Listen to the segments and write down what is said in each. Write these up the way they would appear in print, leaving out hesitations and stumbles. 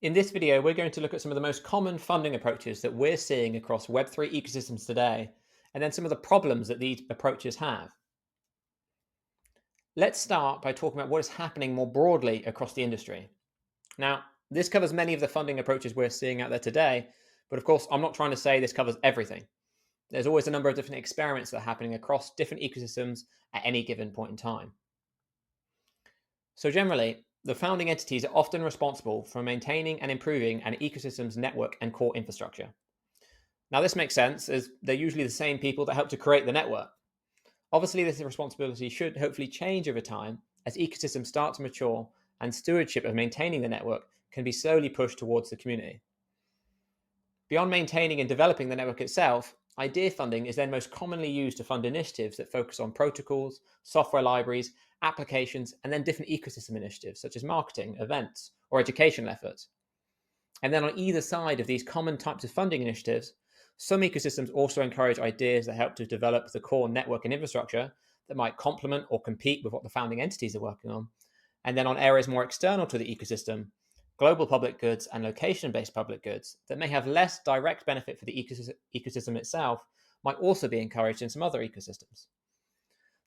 In this video, we're going to look at some of the most common funding approaches that we're seeing across Web3 ecosystems today, and then some of the problems that these approaches have. Let's start by talking about what is happening more broadly across the industry. Now, this covers many of the funding approaches we're seeing out there today, but of course, I'm not trying to say this covers everything. There's always a number of different experiments that are happening across different ecosystems at any given point in time. So generally, the founding entities are often responsible for maintaining and improving an ecosystem's network and core infrastructure. Now, this makes sense as they're usually the same people that help to create the network. Obviously, this responsibility should hopefully change over time as ecosystems start to mature and stewardship of maintaining the network can be slowly pushed towards the community. Beyond maintaining and developing the network itself, idea funding is then most commonly used to fund initiatives that focus on protocols, software libraries, applications, and then different ecosystem initiatives such as marketing, events, or educational efforts. And then on either side of these common types of funding initiatives, some ecosystems also encourage ideas that help to develop the core network and infrastructure that might complement or compete with what the founding entities are working on. And then on areas more external to the ecosystem, global public goods and location-based public goods that may have less direct benefit for the ecosystem itself might also be encouraged in some other ecosystems.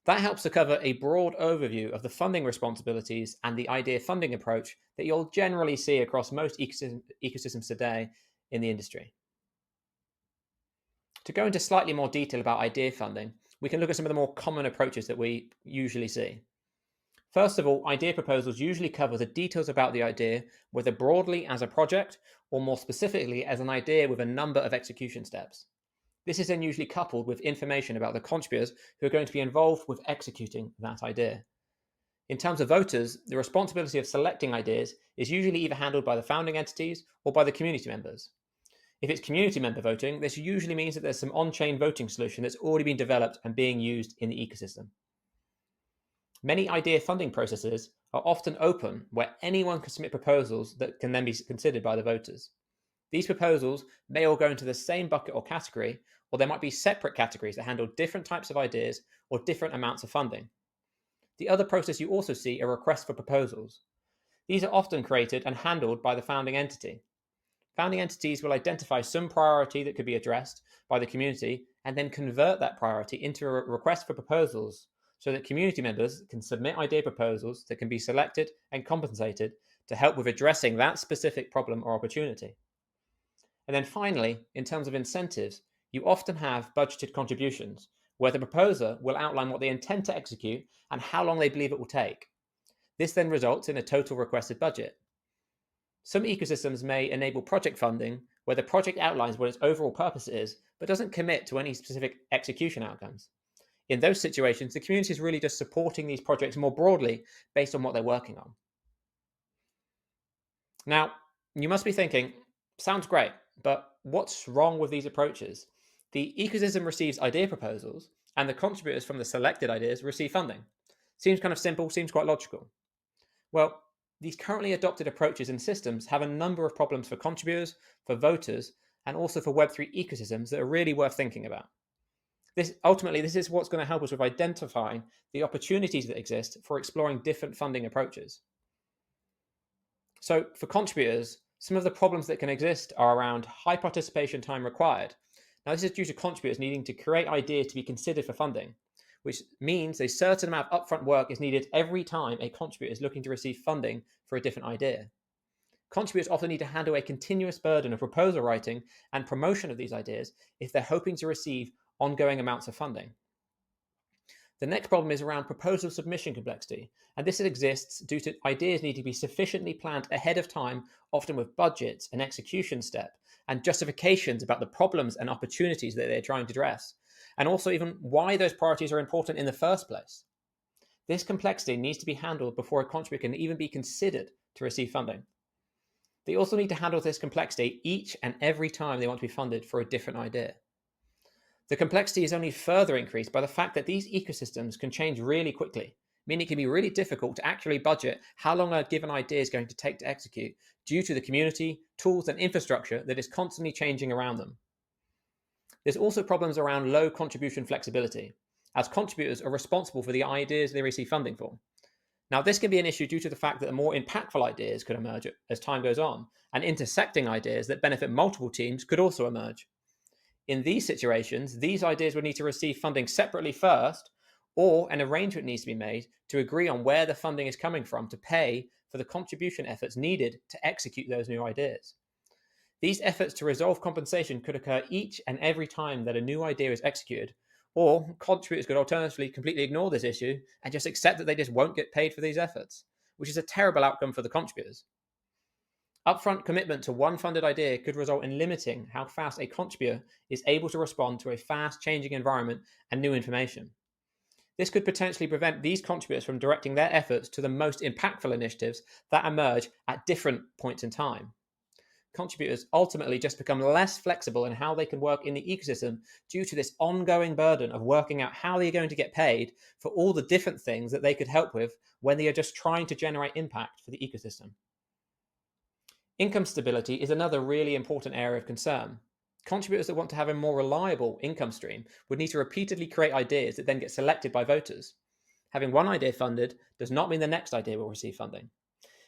That helps to cover a broad overview of the funding responsibilities and the idea funding approach that you'll generally see across most ecosystems today in the industry. To go into slightly more detail about idea funding, we can look at some of the more common approaches that we usually see. First of all, idea proposals usually cover the details about the idea, whether broadly as a project or more specifically as an idea with a number of execution steps. This is then usually coupled with information about the contributors who are going to be involved with executing that idea. In terms of voters, the responsibility of selecting ideas is usually either handled by the founding entities or by the community members. If it's community member voting, this usually means that there's some on-chain voting solution that's already been developed and being used in the ecosystem. Many idea funding processes are often open, where anyone can submit proposals that can then be considered by the voters. These proposals may all go into the same bucket or category, or there might be separate categories that handle different types of ideas or different amounts of funding. The other process you also see are requests for proposals. These are often created and handled by the founding entity. Founding entities will identify some priority that could be addressed by the community and then convert that priority into a request for proposals so that community members can submit idea proposals that can be selected and compensated to help with addressing that specific problem or opportunity. And then finally, in terms of incentives, you often have budgeted contributions where the proposer will outline what they intend to execute and how long they believe it will take. This then results in a total requested budget. Some ecosystems may enable project funding where the project outlines what its overall purpose is, but doesn't commit to any specific execution outcomes. In those situations, the community is really just supporting these projects more broadly based on what they're working on. Now, you must be thinking, sounds great, but what's wrong with these approaches? The ecosystem receives idea proposals, and the contributors from the selected ideas receive funding. Seems kind of simple, seems quite logical. Well, these currently adopted approaches and systems have a number of problems for contributors, for voters, and also for Web3 ecosystems that are really worth thinking about. This is what's going to help us with identifying the opportunities that exist for exploring different funding approaches. So for contributors, some of the problems that can exist are around high participation time required. Now, this is due to contributors needing to create ideas to be considered for funding, which means a certain amount of upfront work is needed every time a contributor is looking to receive funding for a different idea. Contributors often need to handle a continuous burden of proposal writing and promotion of these ideas if they're hoping to receive ongoing amounts of funding. The next problem is around proposal submission complexity, and this exists due to ideas need to be sufficiently planned ahead of time, often with budgets, an execution step, and justifications about the problems and opportunities that they're trying to address, and also even why those priorities are important in the first place. This complexity needs to be handled before a contributor can even be considered to receive funding. They also need to handle this complexity each and every time they want to be funded for a different idea. The complexity is only further increased by the fact that these ecosystems can change really quickly, meaning it can be really difficult to actually budget how long a given idea is going to take to execute due to the community, tools, and infrastructure that is constantly changing around them. There's also problems around low contribution flexibility, as contributors are responsible for the ideas they receive funding for. Now, this can be an issue due to the fact that the more impactful ideas could emerge as time goes on, and intersecting ideas that benefit multiple teams could also emerge. In these situations, these ideas would need to receive funding separately first, or an arrangement needs to be made to agree on where the funding is coming from to pay for the contribution efforts needed to execute those new ideas. These efforts to resolve compensation could occur each and every time that a new idea is executed, or contributors could alternatively completely ignore this issue and just accept that they just won't get paid for these efforts, which is a terrible outcome for the contributors. Upfront commitment to one funded idea could result in limiting how fast a contributor is able to respond to a fast changing environment and new information. This could potentially prevent these contributors from directing their efforts to the most impactful initiatives that emerge at different points in time. Contributors ultimately just become less flexible in how they can work in the ecosystem due to this ongoing burden of working out how they're going to get paid for all the different things that they could help with when they are just trying to generate impact for the ecosystem. Income stability is another really important area of concern. Contributors that want to have a more reliable income stream would need to repeatedly create ideas that then get selected by voters. Having one idea funded does not mean the next idea will receive funding.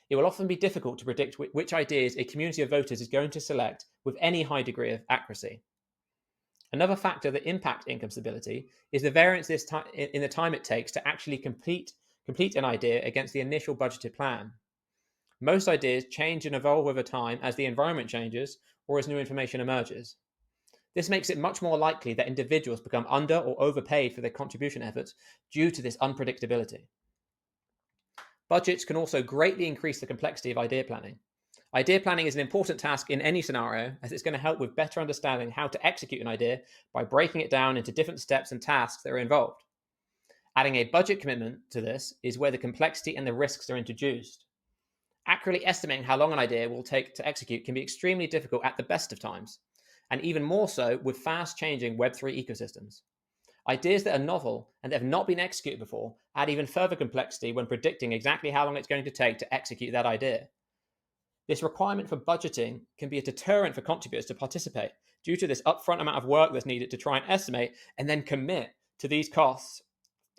It will often be difficult to predict which ideas a community of voters is going to select with any high degree of accuracy. Another factor that impacts income stability is the variance in the time it takes to actually complete an idea against the initial budgeted plan. Most ideas change and evolve over time as the environment changes or as new information emerges. This makes it much more likely that individuals become under or overpaid for their contribution efforts due to this unpredictability. Budgets can also greatly increase the complexity of idea planning. Idea planning is an important task in any scenario, as it's going to help with better understanding how to execute an idea by breaking it down into different steps and tasks that are involved. Adding a budget commitment to this is where the complexity and the risks are introduced. Accurately estimating how long an idea will take to execute can be extremely difficult at the best of times, and even more so with fast-changing Web3 ecosystems. Ideas that are novel and that have not been executed before add even further complexity when predicting exactly how long it's going to take to execute that idea. This requirement for budgeting can be a deterrent for contributors to participate due to this upfront amount of work that's needed to try and estimate and then commit to these costs.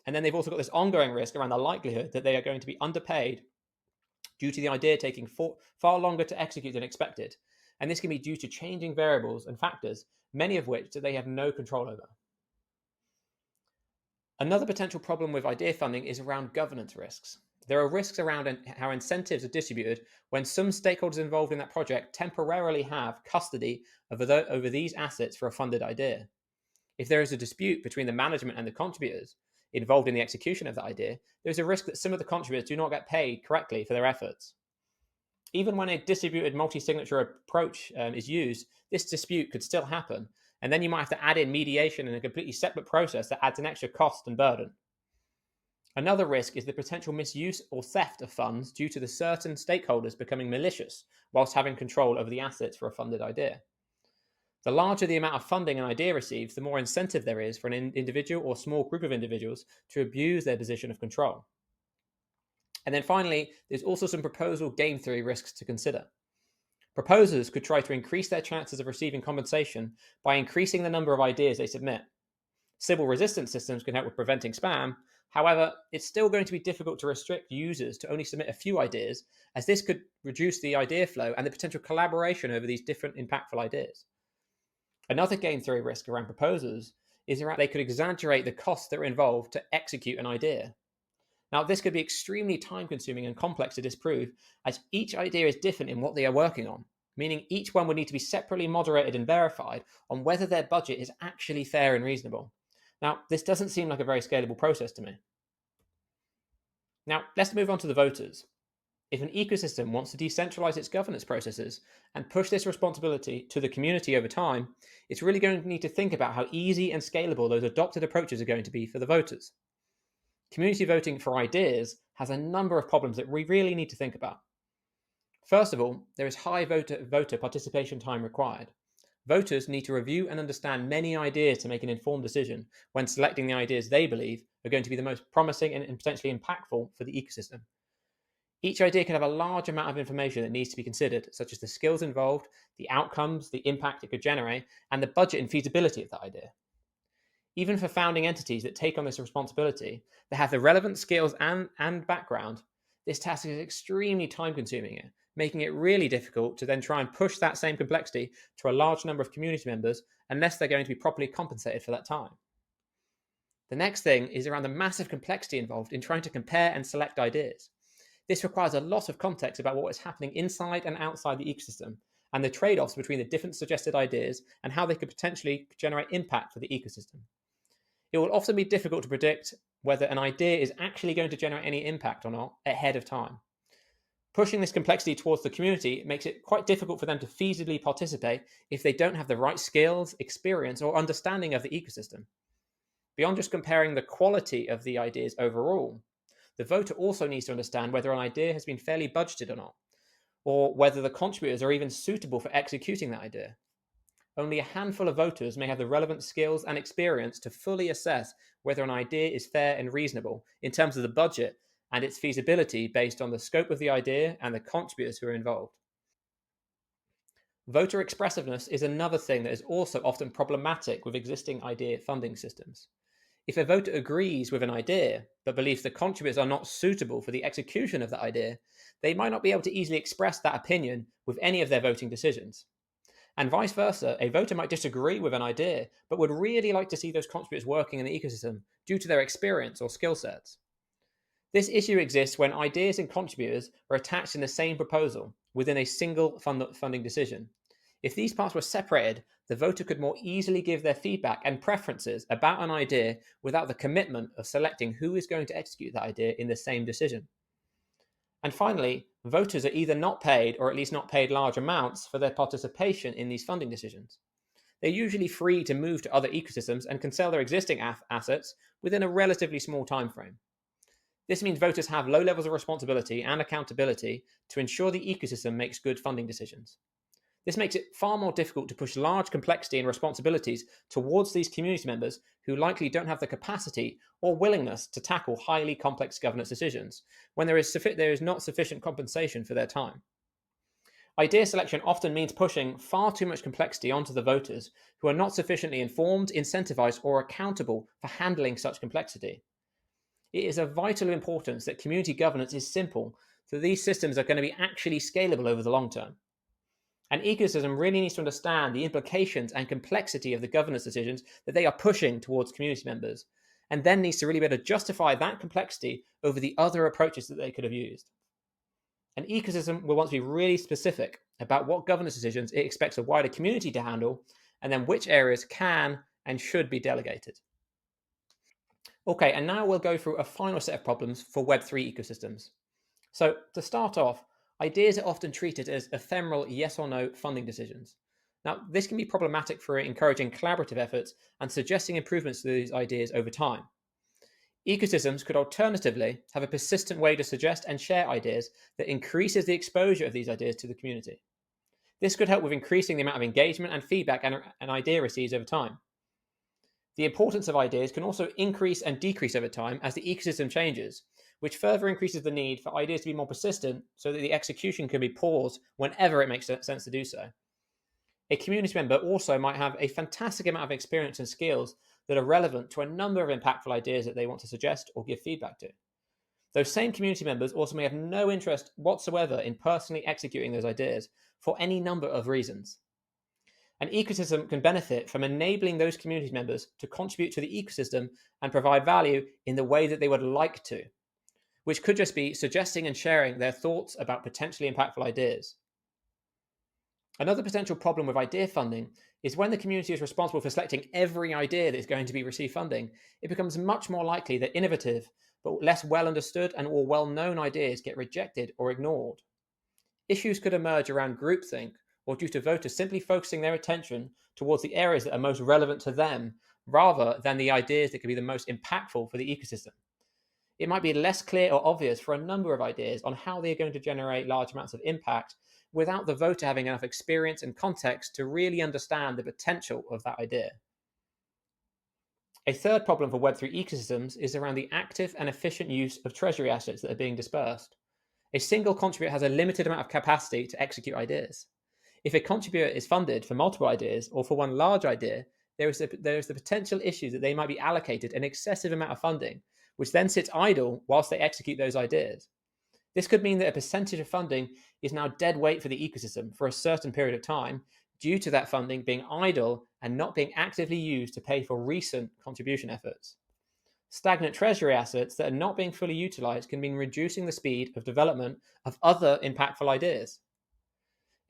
And then they've also got this ongoing risk around the likelihood that they are going to be underpaid due to the idea taking far longer to execute than expected. And this can be due to changing variables and factors, many of which they have no control over. Another potential problem with idea funding is around governance risks. There are risks around how incentives are distributed when some stakeholders involved in that project temporarily have custody over these assets for a funded idea. If there is a dispute between the management and the contributors involved in the execution of the idea, there's a risk that some of the contributors do not get paid correctly for their efforts. Even when a distributed multi-signature approach is used, this dispute could still happen, and then you might have to add in mediation in a completely separate process that adds an extra cost and burden. Another risk is the potential misuse or theft of funds due to the certain stakeholders becoming malicious whilst having control over the assets for a funded idea. The larger the amount of funding an idea receives, the more incentive there is for an individual or small group of individuals to abuse their position of control. And then finally, there's also some proposal game theory risks to consider. Proposers could try to increase their chances of receiving compensation by increasing the number of ideas they submit. Sybil resistance systems can help with preventing spam. However, it's still going to be difficult to restrict users to only submit a few ideas, as this could reduce the idea flow and the potential collaboration over these different impactful ideas. Another game theory risk around proposers is that they could exaggerate the costs that are involved to execute an idea. Now, this could be extremely time-consuming and complex to disprove, as each idea is different in what they are working on, meaning each one would need to be separately moderated and verified on whether their budget is actually fair and reasonable. Now, this doesn't seem like a very scalable process to me. Now, let's move on to the voters. If an ecosystem wants to decentralize its governance processes and push this responsibility to the community over time, it's really going to need to think about how easy and scalable those adopted approaches are going to be for the voters. Community voting for ideas has a number of problems that we really need to think about. First of all, there is high voter participation time required. Voters need to review and understand many ideas to make an informed decision when selecting the ideas they believe are going to be the most promising and potentially impactful for the ecosystem. Each idea can have a large amount of information that needs to be considered, such as the skills involved, the outcomes, the impact it could generate, and the budget and feasibility of that idea. Even for founding entities that take on this responsibility, they have the relevant skills and background This task is extremely time consuming, making it really difficult to then try and push that same complexity to a large number of community members unless they're going to be properly compensated for that time. The next thing is around the massive complexity involved in trying to compare and select ideas. This requires a lot of context about what is happening inside and outside the ecosystem and the trade-offs between the different suggested ideas and how they could potentially generate impact for the ecosystem. It will often be difficult to predict whether an idea is actually going to generate any impact or not ahead of time. Pushing this complexity towards the community makes it quite difficult for them to feasibly participate if they don't have the right skills, experience, or understanding of the ecosystem. Beyond just comparing the quality of the ideas overall, the voter also needs to understand whether an idea has been fairly budgeted or not, or whether the contributors are even suitable for executing that idea. Only a handful of voters may have the relevant skills and experience to fully assess whether an idea is fair and reasonable in terms of the budget and its feasibility based on the scope of the idea and the contributors who are involved. Voter expressiveness is another thing that is also often problematic with existing idea funding systems. If a voter agrees with an idea but believes the contributors are not suitable for the execution of that idea, they might not be able to easily express that opinion with any of their voting decisions. And vice versa, a voter might disagree with an idea, but would really like to see those contributors working in the ecosystem due to their experience or skill sets. This issue exists when ideas and contributors are attached in the same proposal within a single funding decision. If these parts were separated, the voter could more easily give their feedback and preferences about an idea without the commitment of selecting who is going to execute that idea in the same decision. And finally, voters are either not paid or at least not paid large amounts for their participation in these funding decisions. They're usually free to move to other ecosystems and can sell their existing assets within a relatively small time frame. This means voters have low levels of responsibility and accountability to ensure the ecosystem makes good funding decisions. This makes it far more difficult to push large complexity and responsibilities towards these community members who likely don't have the capacity or willingness to tackle highly complex governance decisions when there is not sufficient compensation for their time. Idea selection often means pushing far too much complexity onto the voters who are not sufficiently informed, incentivized, or accountable for handling such complexity. It is of vital importance that community governance is simple, so these systems are going to be actually scalable over the long term. An ecosystem really needs to understand the implications and complexity of the governance decisions that they are pushing towards community members, and then needs to really be able to justify that complexity over the other approaches that they could have used. An ecosystem will want to be really specific about what governance decisions it expects the wider community to handle, and then which areas can and should be delegated. Okay, and now we'll go through a final set of problems for Web3 ecosystems. So to start off, ideas are often treated as ephemeral yes or no funding decisions. Now, this can be problematic for encouraging collaborative efforts and suggesting improvements to these ideas over time. Ecosystems could alternatively have a persistent way to suggest and share ideas that increases the exposure of these ideas to the community. This could help with increasing the amount of engagement and feedback an idea receives over time. The importance of ideas can also increase and decrease over time as the ecosystem changes, which further increases the need for ideas to be more persistent so that the execution can be paused whenever it makes sense to do so. A community member also might have a fantastic amount of experience and skills that are relevant to a number of impactful ideas that they want to suggest or give feedback to. Those same community members also may have no interest whatsoever in personally executing those ideas for any number of reasons. An ecosystem can benefit from enabling those community members to contribute to the ecosystem and provide value in the way that they would like to, which could just be suggesting and sharing their thoughts about potentially impactful ideas. Another potential problem with idea funding is when the community is responsible for selecting every idea that is going to receive funding, it becomes much more likely that innovative but less well understood and or well-known ideas get rejected or ignored. Issues could emerge around groupthink or due to voters simply focusing their attention towards the areas that are most relevant to them rather than the ideas that could be the most impactful for the ecosystem. It might be less clear or obvious for a number of ideas on how they are going to generate large amounts of impact without the voter having enough experience and context to really understand the potential of that idea. A third problem for Web3 ecosystems is around the active and efficient use of treasury assets that are being dispersed. A single contributor has a limited amount of capacity to execute ideas. If a contributor is funded for multiple ideas or for one large idea, there is the potential issue that they might be allocated an excessive amount of funding, which then sits idle whilst they execute those ideas. This could mean that a percentage of funding is now dead weight for the ecosystem for a certain period of time due to that funding being idle and not being actively used to pay for recent contribution efforts. Stagnant treasury assets that are not being fully utilized can mean reducing the speed of development of other impactful ideas.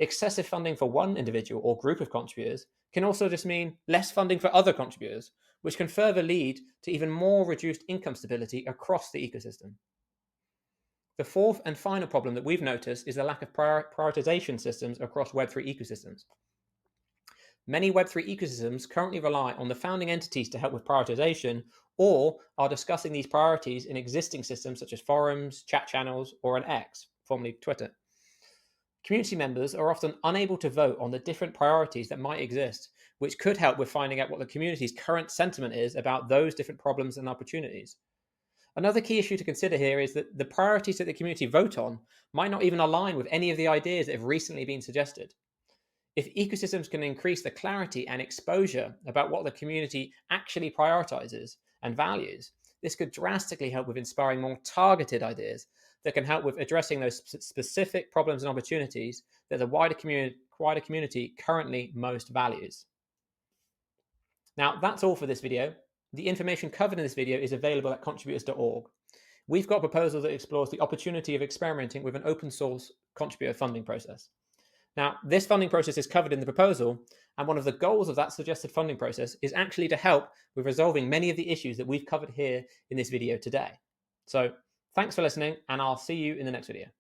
Excessive funding for one individual or group of contributors can also just mean less funding for other contributors, which can further lead to even more reduced income stability across the ecosystem. The fourth and final problem that we've noticed is the lack of prioritization systems across Web3 ecosystems. Many Web3 ecosystems currently rely on the founding entities to help with prioritization or are discussing these priorities in existing systems such as forums, chat channels, or an X, formerly Twitter. Community members are often unable to vote on the different priorities that might exist, which could help with finding out what the community's current sentiment is about those different problems and opportunities. Another key issue to consider here is that the priorities that the community vote on might not even align with any of the ideas that have recently been suggested. If ecosystems can increase the clarity and exposure about what the community actually prioritizes and values, this could drastically help with inspiring more targeted ideas that can help with addressing those specific problems and opportunities that the wider community currently most values. Now, that's all for this video. The information covered in this video is available at contributors.org. We've got a proposal that explores the opportunity of experimenting with an open source contributor funding process. Now, this funding process is covered in the proposal, and one of the goals of that suggested funding process is actually to help with resolving many of the issues that we've covered here in this video today. So, thanks for listening, and I'll see you in the next video.